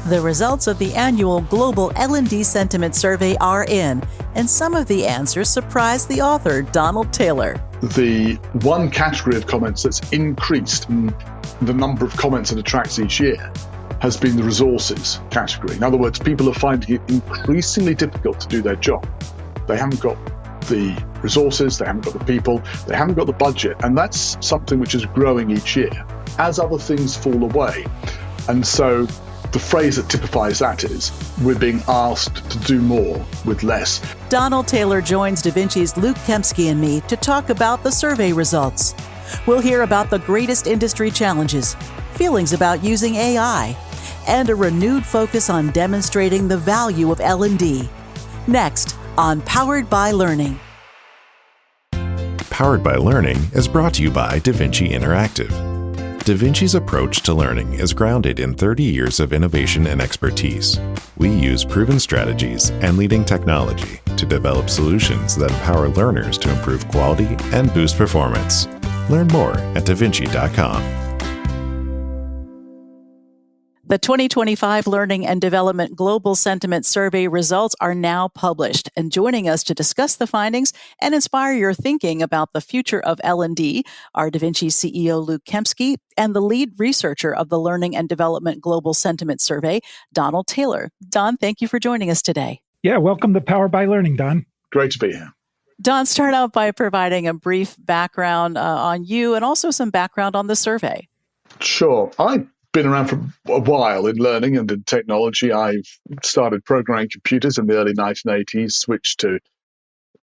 The results of the annual Global L&D Sentiment Survey are in, and some of the answers surprised the author, Donald Taylor. The one category of comments that's increased in the number of comments it attracts each year has been the resources category. In other words, people are finding it increasingly difficult to do their job. They haven't got the resources, they haven't got the people, they haven't got the budget, and that's something which is growing each year as other things fall away. And so the phrase that typifies that is, we're being asked to do more with less. Donald Taylor joins Da Vinci's Luke Kempsky and me to talk about the survey results. We'll hear about the greatest industry challenges, feelings about using AI, and a renewed focus on demonstrating the value of L&D. Next on Powered by Learning. Powered by Learning is brought to you by Da Vinci Interactive. Da Vinci's approach to learning is grounded in 30 years of innovation and expertise. We use proven strategies and leading technology to develop solutions that empower learners to improve quality and boost performance. Learn more at davinci.com. The 2025 Learning and Development Global Sentiment Survey results are now published, and joining us to discuss the findings and inspire your thinking about the future of L&D are Da Vinci CEO Luke Kempsky and the lead researcher of the Learning and Development Global Sentiment Survey, Donald Taylor. Don, thank you for joining us today. Yeah, welcome to Powered by Learning, Don. Great to be here. Don, start out by providing a brief background on you and also some background on the survey. Sure. I've been around for a while in learning and in technology. I've started programming computers in the early 1980s, switched to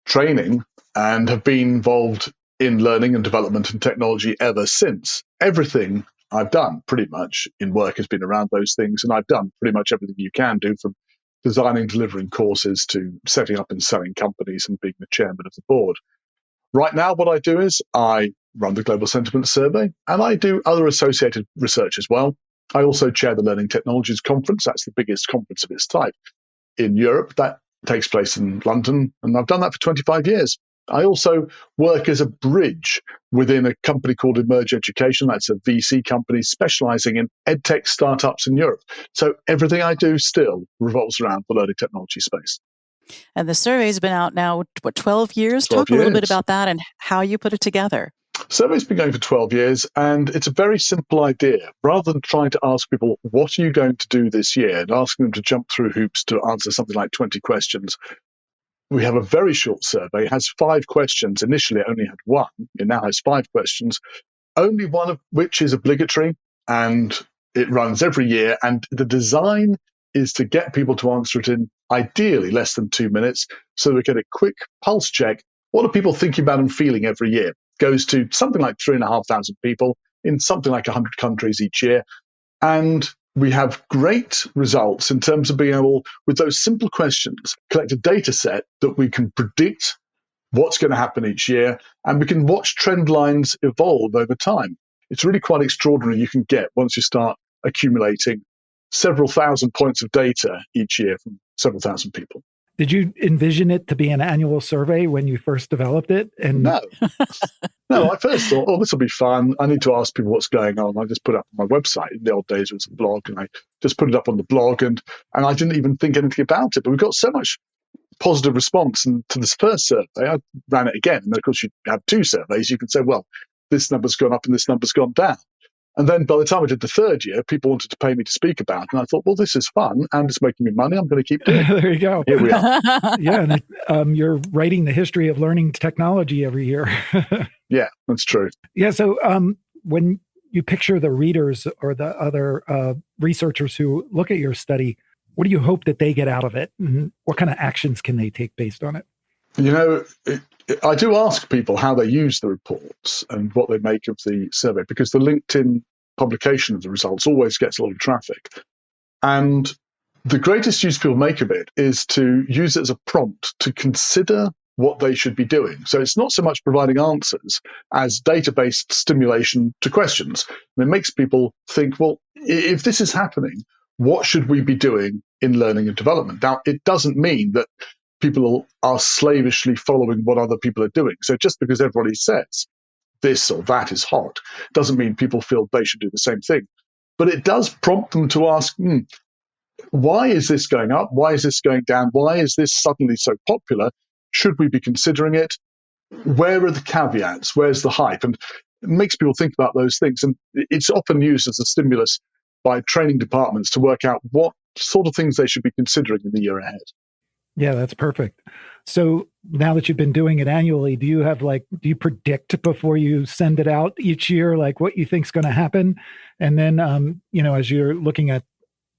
training, and have been involved in learning and development and technology ever since. Everything I've done pretty much in work has been around those things, and I've done pretty much everything you can do, from designing, delivering courses to setting up and selling companies and being the chairman of the board. Right now, what I do is I run the Global Sentiment Survey, and I do other associated research as well. I also chair the Learning Technologies Conference. That's the biggest conference of its type in Europe. That takes place in London, and I've done that for 25 years. I also work as a bridge within a company called Emerge Education. That's a VC company specializing in edtech startups in Europe. So everything I do still revolves around the learning technology space. And the survey's been out now, 12 years? 12 Talk a little bit years. about that and how you put it together. Survey's been going for 12 years, and it's a very simple idea. Rather than trying to ask people, what are you going to do this year, and asking them to jump through hoops to answer something like 20 questions, we have a very short survey. It has 5 questions. Initially, it only had 1. It now has 5 questions, only one of which is obligatory, and it runs every year. And the design is to get people to answer it in ideally less than 2 minutes, so we get a quick pulse check. What are people thinking about and feeling every year? Goes to something like 3,500 people in something like 100 countries each year. And we have great results in terms of being able, with those simple questions, collect a data set that we can predict what's going to happen each year, and we can watch trend lines evolve over time. It's really quite extraordinary you can get once you start accumulating several thousand points of data each year from several thousand people. Did you envision it to be an annual survey when you first developed it? And No. No, I first thought, this will be fun. I need to ask people what's going on. I just put it up on my website. In the old days, it was a blog, and I just put it up on the blog, and I didn't even think anything about it. But we got so much positive response. And to this first survey, I ran it again. And of course, you have 2 surveys. You can say, well, this number's gone up and this number's gone down. And then by the time I did the 3rd year, people wanted to pay me to speak about it. And I thought, well, this is fun and it's making me money. I'm going to keep doing it. There you go. Here we are. Yeah, and you're writing the history of learning technology every year. Yeah, that's true. Yeah, so when you picture the readers or the other researchers who look at your study, what do you hope that they get out of it? And what kind of actions can they take based on it? You know, I do ask people how they use the reports and what they make of the survey, because the LinkedIn publication of the results always gets a lot of traffic. And the greatest use people make of it is to use it as a prompt to consider what they should be doing. So it's not so much providing answers as data-based stimulation to questions. And it makes people think, well, if this is happening, what should we be doing in learning and development? Now, it doesn't mean that people are slavishly following what other people are doing. So just because everybody says this or that is hot doesn't mean people feel they should do the same thing. But it does prompt them to ask, Why is this going up? Why is this going down? Why is this suddenly so popular? Should we be considering it? Where are the caveats? Where's the hype? And it makes people think about those things. And it's often used as a stimulus by training departments to work out what sort of things they should be considering in the year ahead. Yeah, that's perfect. So now that you've been doing it annually, do you predict before you send it out each year, like what you think's going to happen? And then, as you're looking at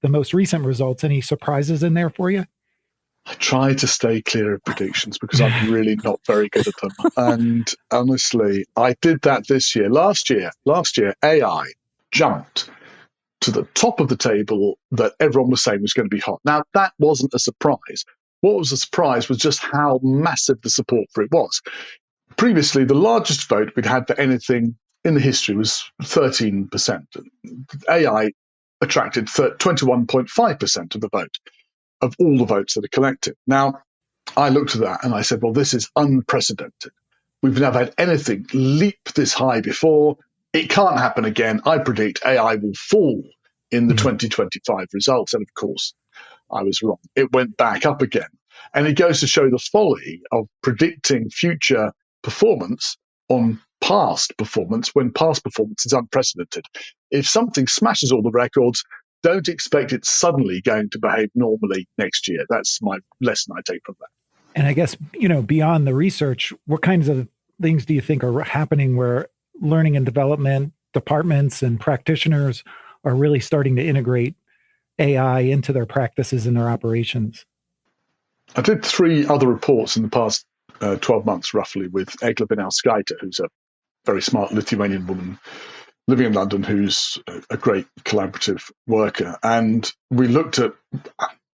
the most recent results, any surprises in there for you? I try to stay clear of predictions because I'm really not very good at them. And honestly, I did that this year. Last year, AI jumped to the top of the table that everyone was saying was going to be hot. Now, that wasn't a surprise. What was a surprise was just how massive the support for it was. Previously, the largest vote we'd had for anything in the history was 13%. AI attracted 21.5% of the vote, of all the votes that are collected. Now, I looked at that and I said, well, this is unprecedented. We've never had anything leap this high before. It can't happen again. I predict AI will fall in the 2025 results. And of course, I was wrong. It went back up again. And it goes to show the folly of predicting future performance on past performance when past performance is unprecedented. If something smashes all the records, don't expect it's suddenly going to behave normally next year. That's my lesson I take from that. And I guess, beyond the research, what kinds of things do you think are happening where learning and development departments and practitioners are really starting to integrate AI into their practices and their operations? I did 3 other reports in the past 12 months, roughly, with Egla Vinauskaite, who's a very smart Lithuanian woman living in London who's a great collaborative worker. And we looked at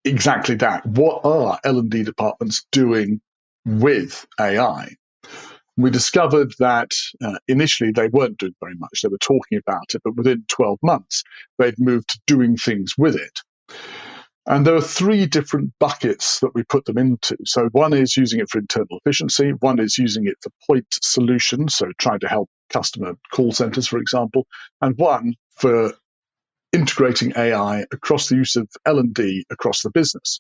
exactly that. What are L&D departments doing with AI? We discovered that initially they weren't doing very much. They were talking about it, but within 12 months, they'd moved to doing things with it. And there are 3 different buckets that we put them into. So one is using it for internal efficiency. One is using it for point solutions, so trying to help customer call centers, for example. And one for integrating AI across the use of L&D across the business.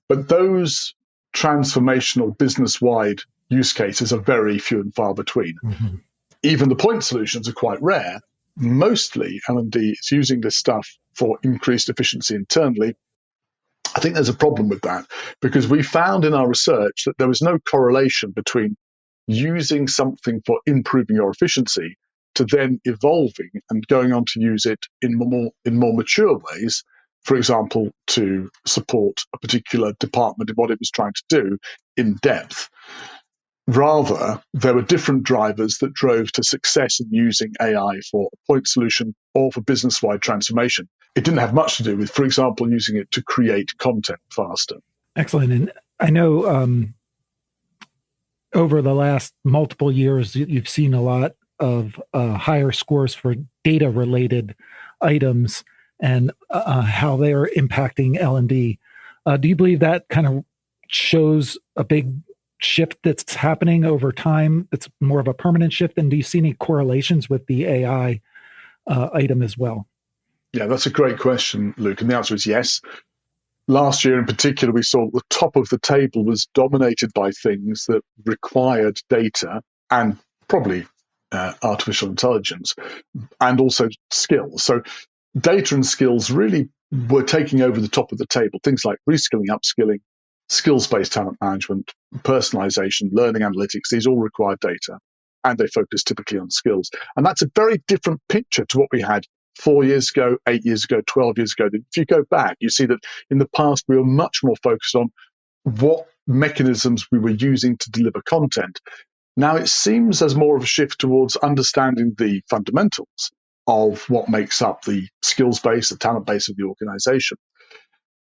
But those transformational business-wide use cases are very few and far between. Mm-hmm. Even the point solutions are quite rare. Mostly L&D is using this stuff for increased efficiency internally. I think there's a problem with that because we found in our research that there was no correlation between using something for improving your efficiency to then evolving and going on to use it in more mature ways, for example, to support a particular department in what it was trying to do in depth. Rather, there were different drivers that drove to success in using AI for a point solution or for business-wide transformation. It didn't have much to do with, for example, using it to create content faster. Excellent. And I know over the last multiple years, you've seen a lot of higher scores for data-related items and how they are impacting L&D. Do you believe that kind of shows a big shift that's happening over time? It's more of a permanent shift. And do you see any correlations with the AI item as well? Yeah, that's a great question, Luke. And the answer is yes. Last year in particular, we saw the top of the table was dominated by things that required data and probably artificial intelligence and also skills. So data and skills really were taking over the top of the table. Things like reskilling, upskilling, skills-based talent management, personalization, learning analytics, these all require data, and they focus typically on skills. And that's a very different picture to what we had 4 years ago, 8 years ago, 12 years ago. If you go back, you see that in the past, we were much more focused on what mechanisms we were using to deliver content. Now it seems there's more of a shift towards understanding the fundamentals of what makes up the skills base, the talent base of the organization.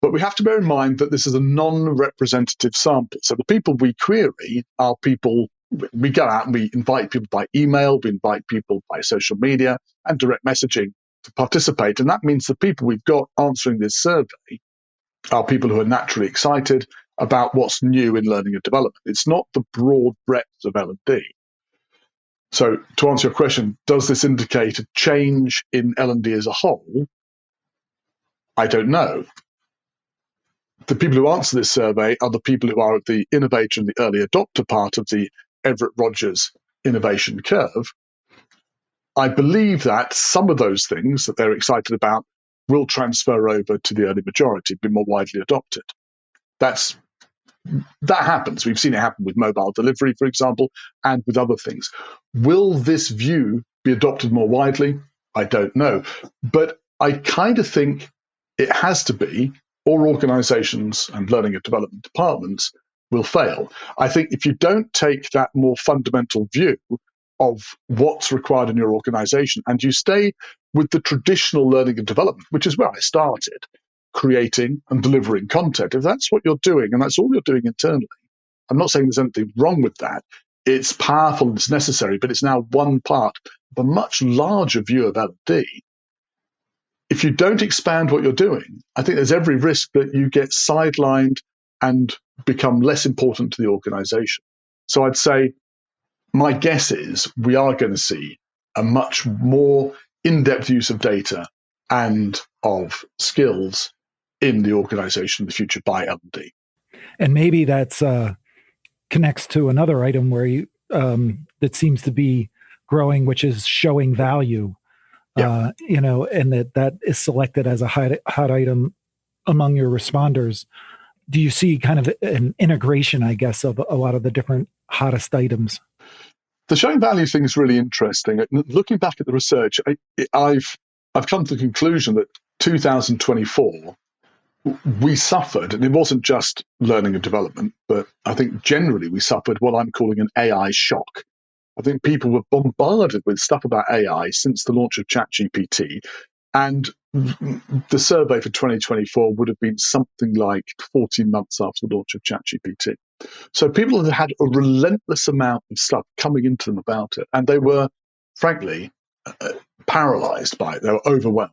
But we have to bear in mind that this is a non-representative sample. So the people we query are people, we go out and we invite people by email, we invite people by social media and direct messaging to participate. And that means the people we've got answering this survey are people who are naturally excited about what's new in learning and development. It's not the broad breadth of L&D. So to answer your question, does this indicate a change in L&D as a whole? I don't know. the people who answer this survey are the people who are at the innovator and the early adopter part of the Everett Rogers innovation curve. I believe that some of those things that they're excited about will transfer over to the early majority, be more widely adopted. That happens. We've seen it happen with mobile delivery, for example, and with other things. Will this view be adopted more widely? I don't know. But I kind of think it has to be, or organizations and learning and development departments will fail. I think if you don't take that more fundamental view of what's required in your organization and you stay with the traditional learning and development, which is where I started, creating and delivering content, if that's what you're doing and that's all you're doing internally, I'm not saying there's anything wrong with that. It's powerful and it's necessary, but it's now one part of a much larger view of L&D. If you don't expand what you're doing, I think there's every risk that you get sidelined and become less important to the organization. So I'd say my guess is we are going to see a much more in-depth use of data and of skills in the organization in the future by L&D. And maybe that's connects to another item where you that seems to be growing, which is showing value. Yeah. And that is selected as a hot item among your responders. Do you see kind of an integration, I guess, of a lot of the different hottest items? The showing value thing is really interesting. Looking back at the research, I've come to the conclusion that 2024, we suffered, and it wasn't just learning and development, but I think generally we suffered what I'm calling an AI shock. I think people were bombarded with stuff about AI since the launch of ChatGPT, and the survey for 2024 would have been something like 14 months after the launch of ChatGPT. So people had had a relentless amount of stuff coming into them about it, and they were, frankly, paralyzed by it. They were overwhelmed.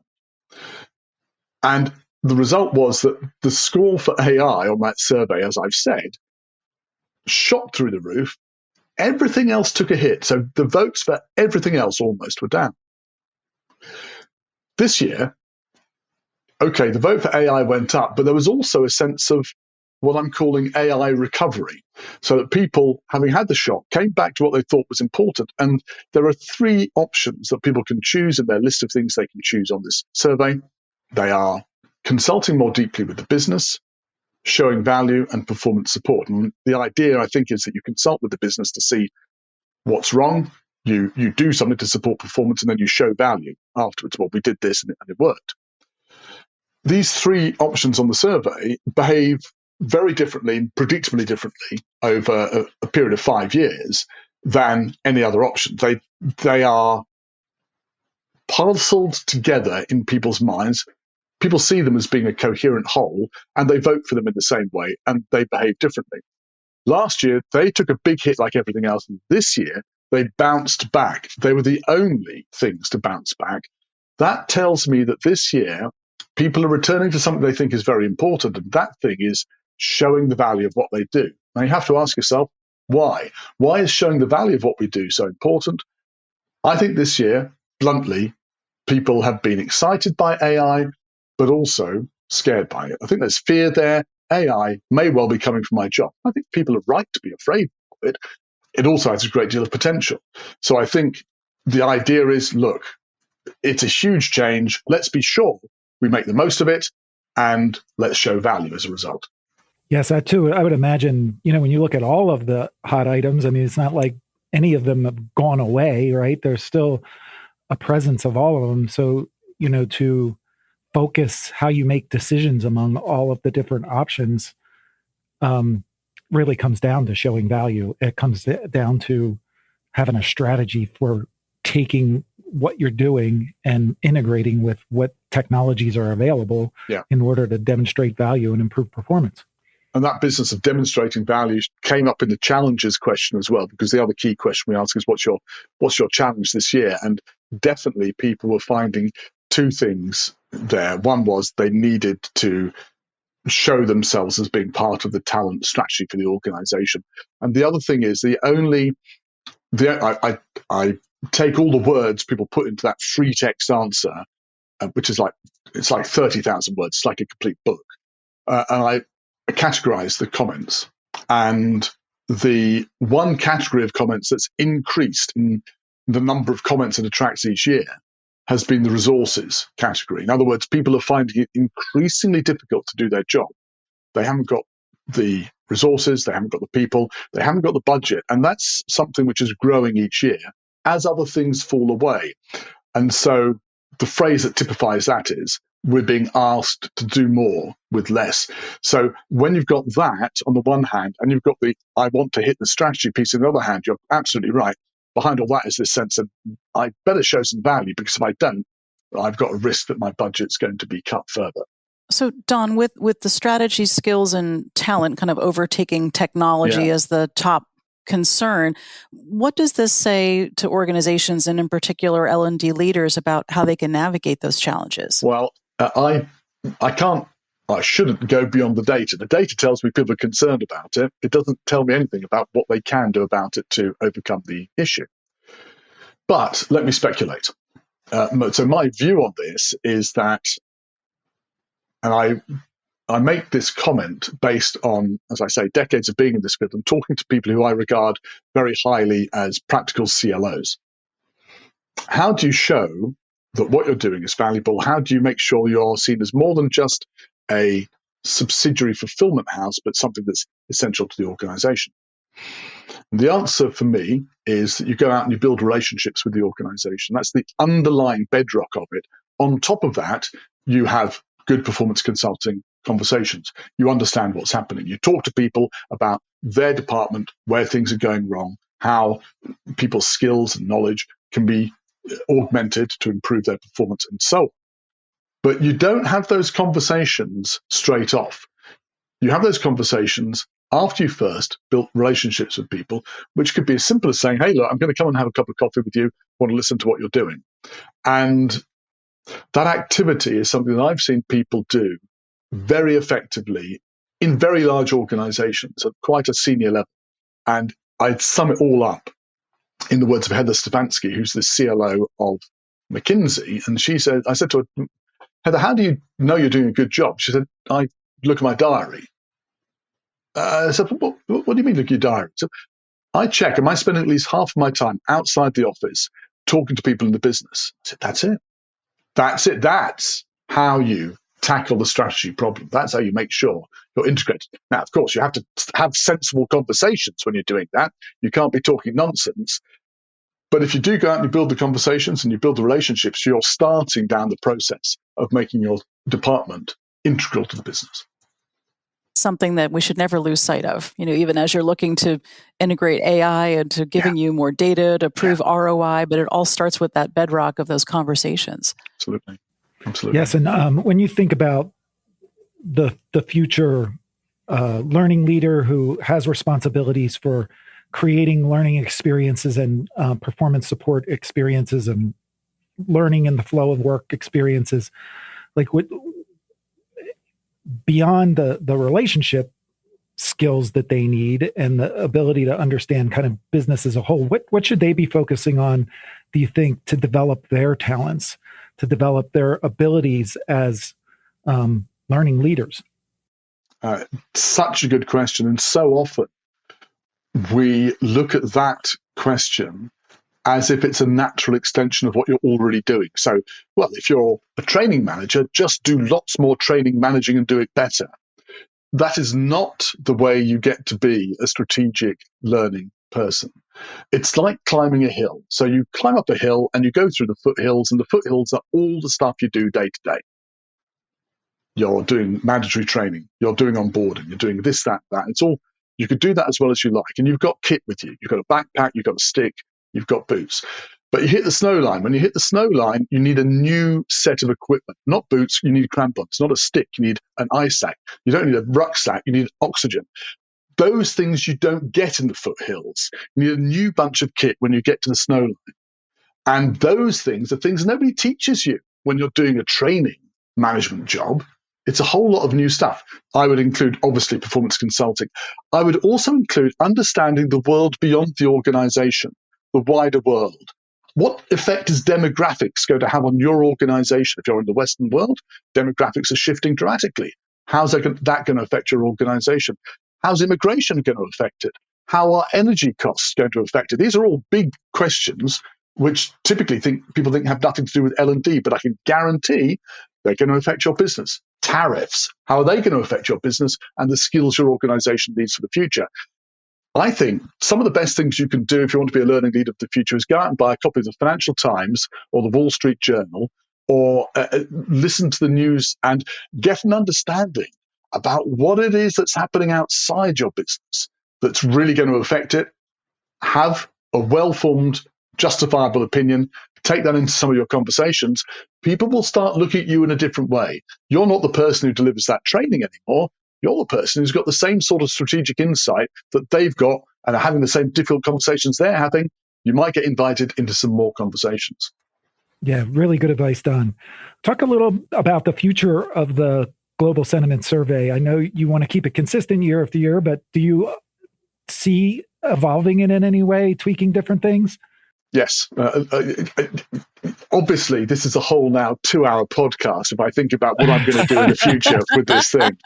And the result was that the score for AI on that survey, as I've said, shot through the roof. Everything else took a hit. So the votes for everything else almost were down. This year, okay, the vote for AI went up, but there was also a sense of what I'm calling AI recovery. So that people, having had the shock, came back to what they thought was important. And there are three options that people can choose in their list of things they can choose on this survey. They are consulting more deeply with the business, showing value, and performance support. And the idea, I think, is that you consult with the business to see what's wrong, you do something to support performance, and then you show value afterwards. Well, we did this and it worked. These three options on the survey behave very differently and predictably differently over a period of 5 years than any other option. They are parceled together in people's minds. People see them as being a coherent whole, and they vote for them in the same way, and they behave differently. Last year, they took a big hit like everything else, and this year, they bounced back. They were the only things to bounce back. That tells me that this year, people are returning to something they think is very important, and that thing is showing the value of what they do. Now, you have to ask yourself, why? Why is showing the value of what we do so important? I think this year, bluntly, people have been excited by AI, but also scared by it. I think there's fear there. AI may well be coming for my job. I think people are right to be afraid of it. It also has a great deal of potential. So I think the idea is, look, it's a huge change. Let's be sure we make the most of it, and let's show value as a result. Yes, that too. I would imagine, when you look at all of the hot items, I mean, it's not like any of them have gone away, right? There's still a presence of all of them. So, to focus how you make decisions among all of the different options really comes down to showing value. It comes down to having a strategy for taking what you're doing and integrating with what technologies are available in order to demonstrate value and improve performance. And that business of demonstrating value came up in the challenges question as well, because the other key question we ask is, what's your challenge this year? And definitely people were finding two things there. One was they needed to show themselves as being part of the talent strategy for the organization. And the other thing is I take all the words people put into that free text answer, which is it's like 30,000 words. It's like a complete book. And categorize the comments, and the one category of comments that's increased in the number of comments it attracts each year has been the resources category. In other words, people are finding it increasingly difficult to do their job. They haven't got the resources, they haven't got the people, they haven't got the budget. And that's something which is growing each year as other things fall away. And so the phrase that typifies that is, we're being asked to do more with less. So when you've got that on the one hand, and you've got the I want to hit the strategy piece on the other hand, you're absolutely right. Behind all that is this sense of I better show some value, because if I don't, I've got a risk that my budget's going to be cut further. So, Don, with the strategy, skills, and talent kind of overtaking technology as the top concern, what does this say to organizations, and in particular L&D leaders, about how they can navigate those challenges? Well, I shouldn't go beyond the data. The data tells me people are concerned about it. It doesn't tell me anything about what they can do about it to overcome the issue. But let me speculate. So my view on this is that, and I make this comment based on, as I say, decades of being in this field and talking to people who I regard very highly as practical CLOs. How do you show that what you're doing is valuable? How do you make sure you're seen as more than just a subsidiary fulfillment house, but something that's essential to the organization? And the answer for me is that you go out and you build relationships with the organization. That's the underlying bedrock of it. On top of that, you have good performance consulting conversations. You understand what's happening. You talk to people about their department, where things are going wrong, how people's skills and knowledge can be augmented to improve their performance, and so on. But you don't have those conversations straight off. You have those conversations after you first built relationships with people, which could be as simple as saying, hey, look, I'm going to come and have a cup of coffee with you, want to listen to what you're doing. And that activity is something that I've seen people do very effectively in very large organizations at quite a senior level. And I'd sum it all up in the words of Heather Stefanski, who's the CLO of McKinsey. And she said, I said to her, Heather, how do you know you're doing a good job? She said, I look at my diary. I said, what do you mean look at your diary? So I check, am I spending at least half of my time outside the office talking to people in the business? I said, that's it. That's it. That's how you tackle the strategy problem. That's how you make sure you're integrated. Now, of course, you have to have sensible conversations when you're doing that. You can't be talking nonsense. But if you do go out and you build the conversations and you build the relationships, you're starting down the process of making your department integral to the business. Something that we should never lose sight of, even as you're looking to integrate AI and to giving you more data to prove ROI, but it all starts with that bedrock of those conversations. Absolutely. Yes, and when you think about the future learning leader who has responsibilities for creating learning experiences and performance support experiences and learning in the flow of work experiences, like what beyond the relationship skills that they need and the ability to understand kind of business as a whole, what should they be focusing on, do you think, to develop their talents, to develop their abilities as learning leaders? Such a good question. And so often we look at that question as if it's a natural extension of what you're already doing. So, well, if you're a training manager, just do lots more training, managing, and do it better. That is not the way you get to be a strategic learning person. It's like climbing a hill. So you climb up a hill and you go through the foothills, and the foothills are all the stuff you do day to day. You're doing mandatory training, you're doing onboarding, you're doing this, that. It's all, you could do that as well as you like. And you've got kit with you. You've got a backpack, you've got a stick, you've got boots. But you hit the snow line. When you hit the snow line, you need a new set of equipment. Not boots, you need crampons. Not a stick, you need an ice sack. You don't need a rucksack, you need oxygen. Those things you don't get in the foothills. You need a new bunch of kit when you get to the snow line. And those things are things nobody teaches you when you're doing a training management job. It's a whole lot of new stuff. I would include, obviously, performance consulting. I would also include understanding the world beyond the organization, the wider world. What effect does demographics go to have on your organization? If you're in the Western world, demographics are shifting dramatically. How's that going to affect your organization? How's immigration going to affect it? How are energy costs going to affect it? These are all big questions which typically people think have nothing to do with L&D, but I can guarantee they're going to affect your business. Tariffs, how are they going to affect your business and the skills your organization needs for the future? I think some of the best things you can do if you want to be a learning leader of the future is go out and buy a copy of the Financial Times or the Wall Street Journal, or listen to the news and get an understanding about what it is that's happening outside your business that's really going to affect it. Have a well-formed, justifiable opinion. Take that into some of your conversations. People will start looking at you in a different way. You're not the person who delivers that training anymore. You're the person who's got the same sort of strategic insight that they've got and are having the same difficult conversations they're having. You might get invited into some more conversations. Yeah, really good advice, Don. Talk a little about the future of the Global Sentiment Survey. I know you want to keep it consistent year after year, but do you see evolving it in any way, tweaking different things? Yes. Obviously, this is a whole now 2-hour podcast if I think about what I'm going to do in the future with this thing.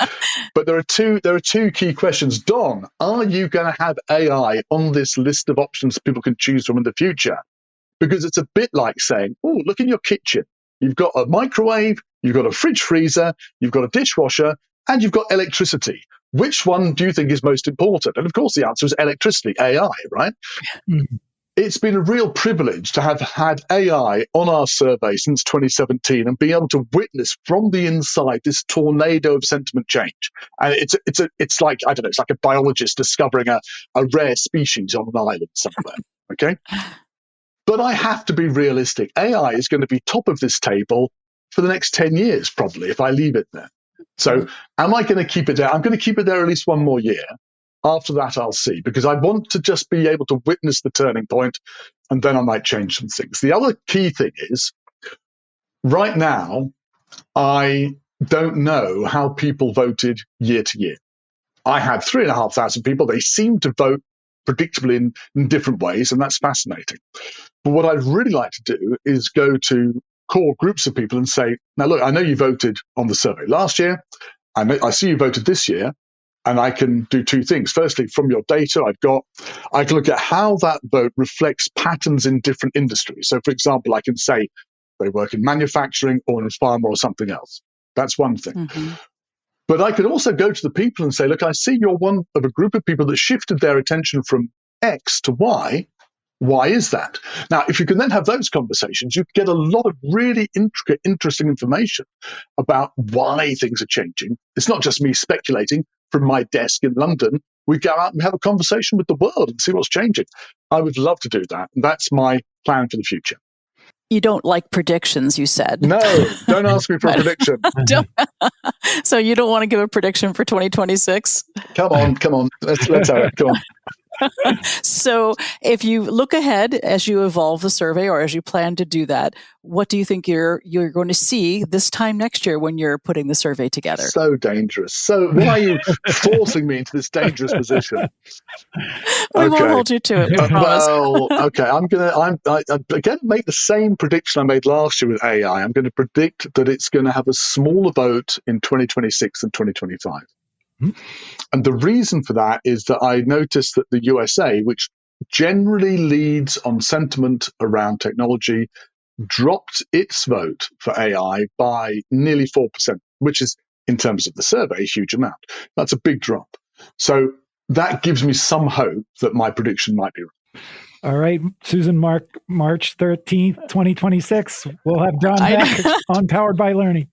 But there are two key questions. Don, are you going to have AI on this list of options people can choose from in the future? Because it's a bit like saying, oh, look in your kitchen. You've got a microwave, you've got a fridge freezer, you've got a dishwasher, and you've got electricity. Which one do you think is most important? And of course, the answer is electricity, AI, right? Mm-hmm. It's been a real privilege to have had AI on our survey since 2017 and be able to witness from the inside this tornado of sentiment change. And it's like, I don't know, it's like a biologist discovering a rare species on an island somewhere, okay? But I have to be realistic. AI is going to be top of this table for the next 10 years, probably, if I leave it there. So am I going to keep it there? I'm going to keep it there at least one more year. After that, I'll see, because I want to just be able to witness the turning point, and then I might change some things. The other key thing is, right now, I don't know how people voted year to year. I had 3,500 people. They seem to vote predictably in different ways, and that's fascinating. But what I'd really like to do is go to core groups of people and say, now, look, I know you voted on the survey last year. I see you voted this year. And I can do two things. Firstly, from your data I can look at how that vote reflects patterns in different industries. So, for example, I can say they work in manufacturing or in pharma or something else. That's one thing. Mm-hmm. But I could also go to the people and say, look, I see you're one of a group of people that shifted their attention from X to Y. Why is that? Now, if you can then have those conversations, you get a lot of really intricate, interesting information about why things are changing. It's not just me speculating from my desk in London. We go out and have a conversation with the world and see what's changing. I would love to do that. And that's my plan for the future. You don't like predictions, you said. No, don't ask me for a prediction. So you don't want to give a prediction for 2026? Come on. Let's have it. Come on. So if you look ahead as you evolve the survey, or as you plan to do that, what do you think you're going to see this time next year when you're putting the survey together? So dangerous. So why are you forcing me into this dangerous position? We won't hold you to it. I promise. Well, okay. I'm going to make the same prediction I made last year with AI. I'm going to predict that it's going to have a smaller vote in 2026 than 2025. And the reason for that is that I noticed that the USA, which generally leads on sentiment around technology, dropped its vote for AI by nearly 4%, which is, in terms of the survey, a huge amount. That's a big drop. So that gives me some hope that my prediction might be right. All right, Susan, March 13th, 2026, we'll have Don back on Powered by Learning.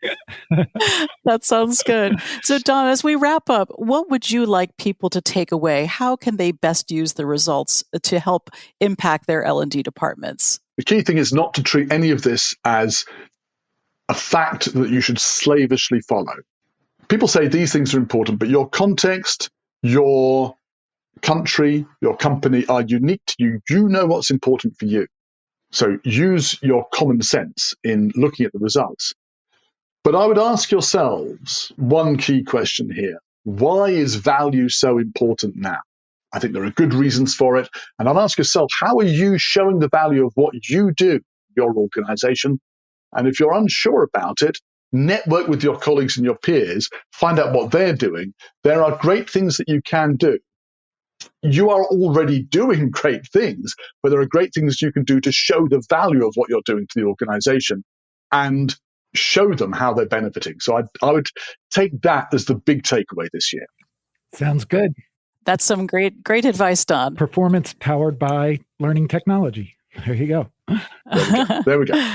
That sounds good. So, Don, as we wrap up, what would you like people to take away? How can they best use the results to help impact their L&D departments? The key thing is not to treat any of this as a fact that you should slavishly follow. People say these things are important, but your context, your country, your company are unique to you. You know what's important for you. So use your common sense in looking at the results. But I would ask yourselves one key question here. Why is value so important now? I think there are good reasons for it. And I'd ask yourself, how are you showing the value of what you do, your organization? And if you're unsure about it, network with your colleagues and your peers, find out what they're doing. There are great things that you can do. You are already doing great things, but there are great things you can do to show the value of what you're doing to the organization and show them how they're benefiting. So I would take that as the big takeaway this year. Sounds good. That's some great advice, Don. Performance powered by learning technology. There you go. There we go.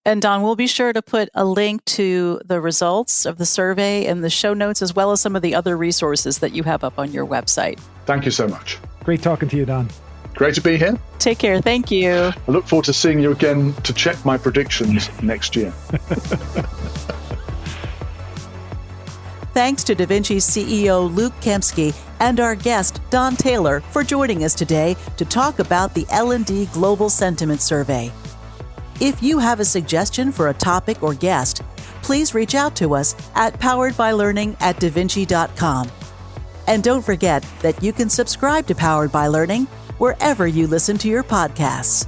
And Don, we'll be sure to put a link to the results of the survey in the show notes, as well as some of the other resources that you have up on your website. Thank you so much. Great talking to you, Don. Great to be here. Take care. Thank you. I look forward to seeing you again to check my predictions next year. Thanks to DaVinci's CEO, Luke Kempsky, and our guest, Don Taylor, for joining us today to talk about the L&D Global Sentiment Survey. If you have a suggestion for a topic or guest, please reach out to us at poweredbylearning@davinci.com. And don't forget that you can subscribe to Powered by Learning wherever you listen to your podcasts.